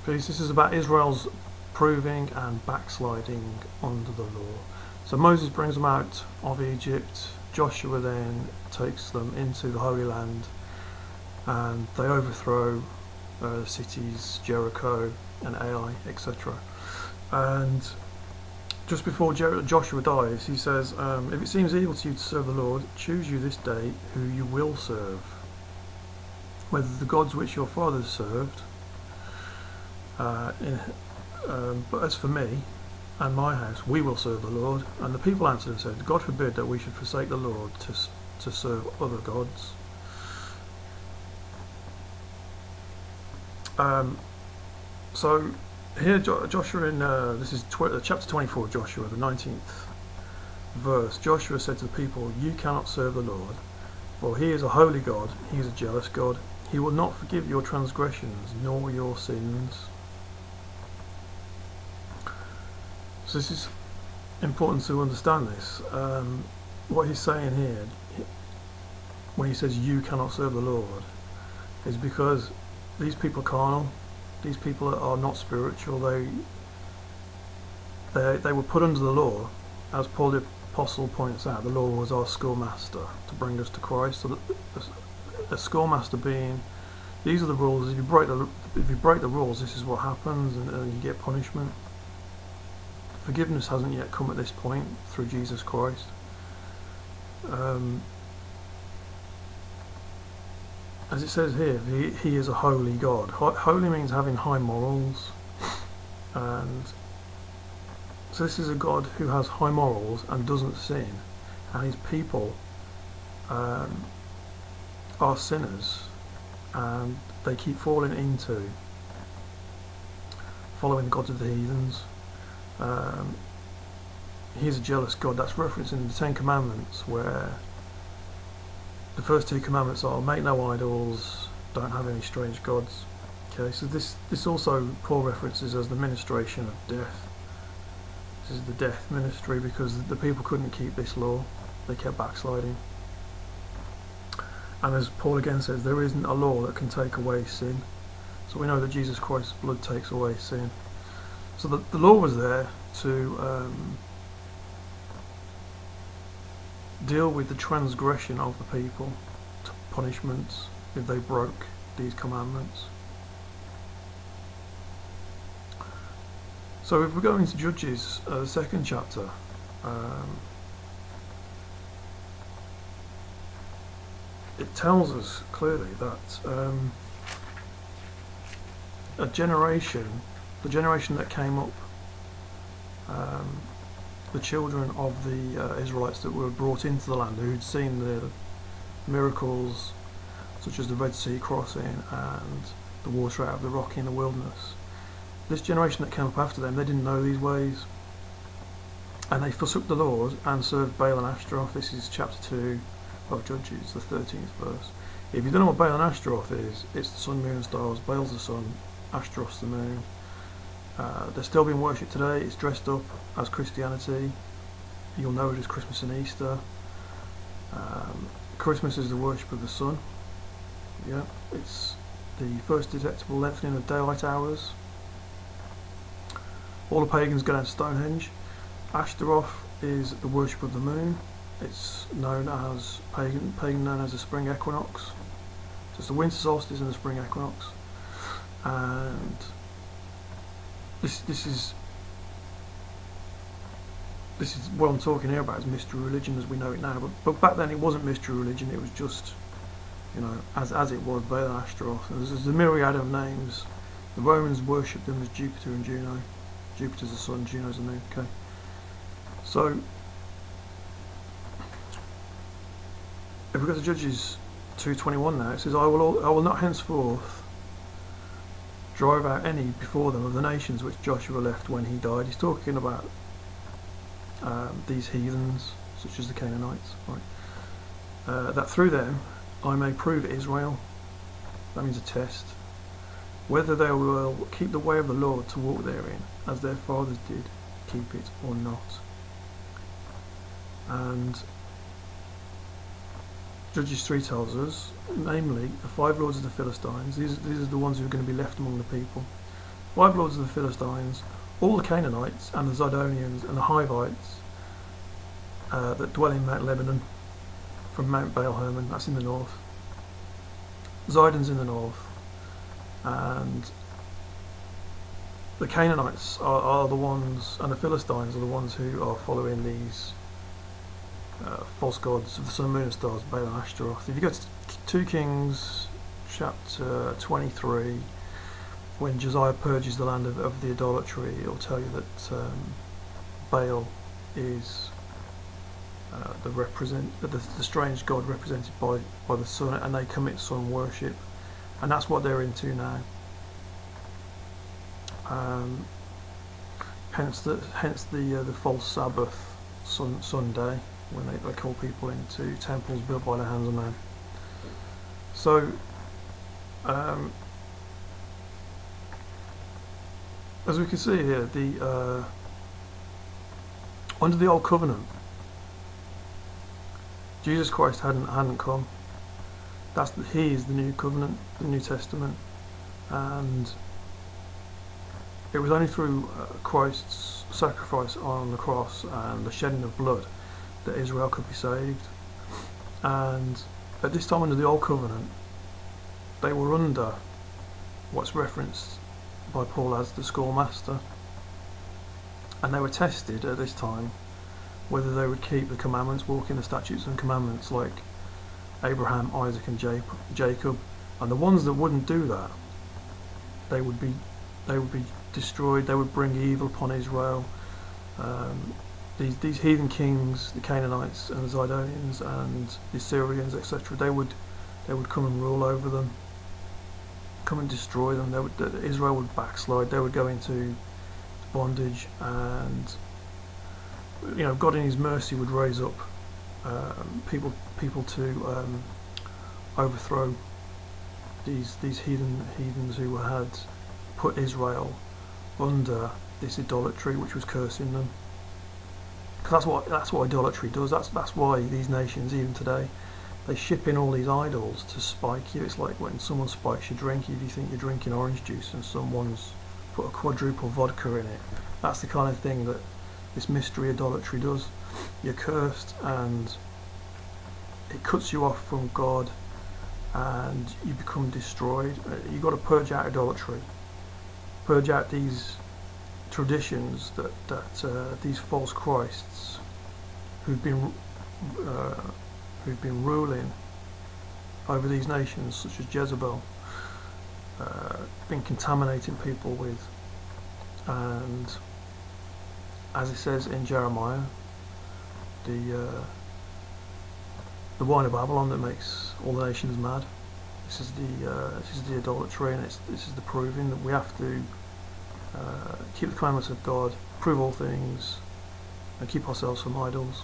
Peace. This is about Israel's proving and backsliding under the law. So Moses brings them out of Egypt. Joshua then takes them into the Holy Land, and they overthrow cities, Jericho and Ai, etc. And just before Joshua dies, he says, if it seems evil to you to serve the Lord, choose you this day who you will serve, whether the gods which your fathers served, but as for me and my house, we will serve the Lord. And the people answered and said, God forbid that we should forsake the Lord to serve other gods. So here Joshua in this is chapter 24 of Joshua, the 19th verse. Joshua said to the people, you cannot serve the Lord, for he is a holy God, he is a jealous God. He will not forgive your transgressions nor your sins. So this is important to understand this. What he's saying here, when he says you cannot serve the Lord, is because these people are carnal. These people are not spiritual. They were put under the law, as Paul the Apostle points out. The law was our schoolmaster to bring us to Christ. So the schoolmaster being, these are the rules. If you break the rules, this is what happens, and you get punishment. Forgiveness hasn't yet come at this point through Jesus Christ. As it says here, he is a holy God. Holy means having high morals, and so this is a God who has high morals and doesn't sin, and his people are sinners, and they keep falling into following the gods of the heathens. He's a jealous God. That's referenced in the Ten Commandments, where the first two commandments are make no idols, don't have any strange gods. Okay, so this also Paul references as the ministration of death. This is the death ministry, because the people couldn't keep this law, they kept backsliding. And as Paul again says, there isn't a law that can take away sin. So we know that Jesus Christ's blood takes away sin. So the law was there to deal with the transgression of the people, to punishments if they broke these commandments. So if we go into Judges, the second chapter, it tells us clearly that the generation that came up, the children of the Israelites that were brought into the land, who'd seen the miracles such as the Red Sea crossing and the water out of the rock in the wilderness, this generation that came up after them, they didn't know these ways, and they forsook the Lord and served Baal and Ashtaroth. This is chapter 2 of Judges, the 13th verse. If you don't know what Baal and Ashtaroth is, it's the sun, moon and stars. Baal's the sun, Ashtaroth's the moon. They're still being worshipped today. It's dressed up as Christianity. You'll know it as Christmas and Easter. Christmas is the worship of the sun. Yeah, it's the first detectable lengthening of daylight hours. All the pagans go down to Stonehenge. Ashtaroth is the worship of the moon. It's known as pagan known as the spring equinox. So it's the winter solstice and the spring equinox. And this is what I'm talking here about, is mystery religion as we know it now. But back then it wasn't mystery religion. It was just, as it was Baal and Ashtaroth. There's a myriad of names. The Romans worshipped them as Jupiter and Juno. Jupiter's the sun, Juno's the moon. Okay. So if we go to Judges 2:21 now, it says, I will not henceforth drive out any before them of the nations which Joshua left when he died. He's talking about these heathens, such as the Canaanites, right? That through them I may prove Israel, that means a test, whether they will keep the way of the Lord to walk therein, as their fathers did keep it or not. And Judges 3 tells us, namely, the 5 lords of the Philistines, these are the ones who are going to be left among the people. lords of the Philistines, all the Canaanites and the Zidonians and the Hivites that dwell in Mount Lebanon, from Mount Baal Hermon, that's in the north. Zidon's in the north, and the Canaanites are the ones, and the Philistines are the ones who are following these false gods of the sun, moon and stars, Baal and Ashtaroth. If you go to 2 Kings chapter 23, when Josiah purges the land of the idolatry, it'll tell you that Baal is the strange god represented by the sun, and they commit sun worship, and that's what they're into now. Hence the false Sabbath Sunday, when they call people into temples built by the hands of man. So as we can see here, under the old covenant, Jesus Christ hadn't come. He is the new covenant, the New Testament, and it was only through Christ's sacrifice on the cross and the shedding of blood that Israel could be saved. And at this time, under the old covenant, they were under what's referenced by Paul as the schoolmaster, and they were tested at this time whether they would keep the commandments, walk in the statutes and commandments like Abraham, Isaac and Jacob. And the ones that wouldn't do that, they would be destroyed. They would bring evil upon Israel. These heathen kings, the Canaanites and the Zidonians and the Assyrians, etc., they would come and rule over them, come and destroy them. Israel would backslide. They would go into bondage, and God in His mercy would raise up people to overthrow these heathens who had put Israel under this idolatry, which was cursing them. Because that's what idolatry does. That's why these nations, even today, they ship in all these idols to spike you. It's like when someone spikes your drink. If you think you're drinking orange juice and someone's put a quadruple vodka in it, that's the kind of thing that this mystery idolatry does. You're cursed, and it cuts you off from God, and you become destroyed. You've got to purge out idolatry, purge out these traditions that these false Christs who've been ruling over these nations, such as Jezebel, been contaminating people with. And as it says in Jeremiah, the wine of Babylon that makes all the nations mad. This is the idolatry, and this is the proving that we have to keep the commandments of God, prove all things, and keep ourselves from idols.